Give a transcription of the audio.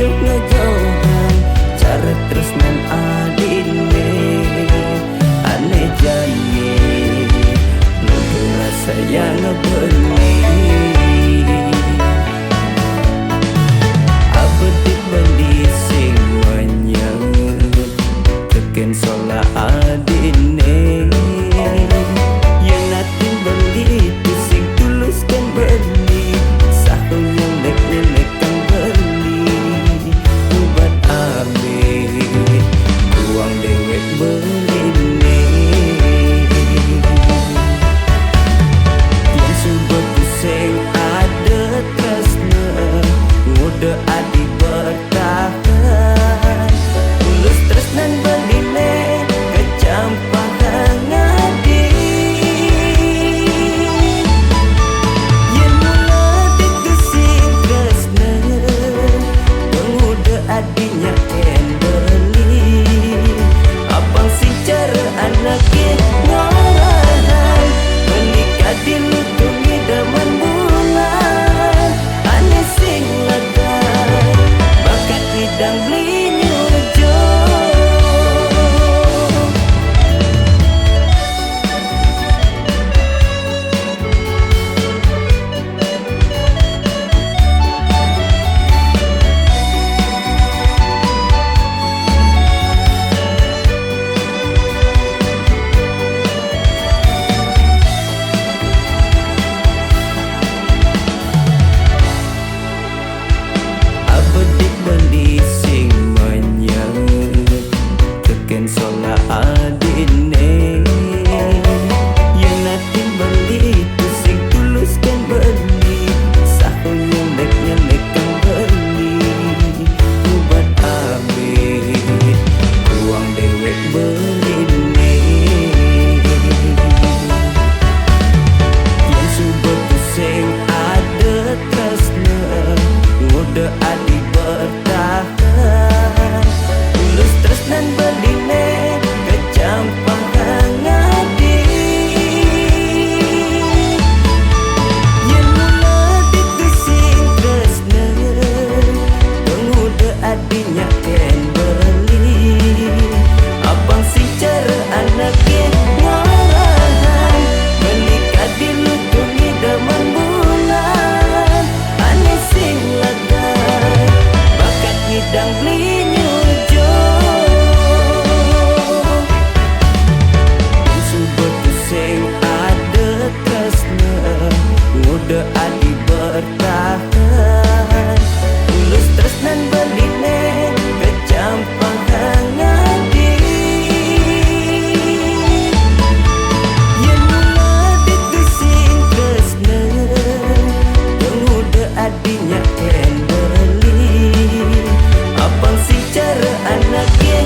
ngejauhan cara tresnan adine aneh jani lugu rasa yang ngebeni abedik bandi sing menyebut teken sola adine yang natin beli itu sing tulus kan beli sahul yang nek kan beli ubat amit uang dewek beli yang subet sing ada tresna ngode adi bertahan tulus tresnan beli kecampahan ngadi yang mula itu sing tresna penguda adinya ken beli abang sing cara anaknya ngarahan menikah di lutungi daman bulan aneh sing lagai bakat hidang beli nyujo abedik beli sing menyebut teken sola adine yang natin beli itu sing tulus kan beli sahul yang nek kan beli ubat amit uang dewek beli yang subet sing ada tresna ngode adi bertahan tulus tresnan beline kecampahan ngadi yang mula itu sing tresna penguda adinya ken beli abang sing cara anaknya ngarahan menikah di lutungi daman bulan aneh sing lagai bakat hidang beli nyujo yang subet sing ada tresna ngode adi bertahan tulus tresnan beline kecampahan ngadi yang mula itu sing tresna penguda adinya ken beli abang sing cara anaknya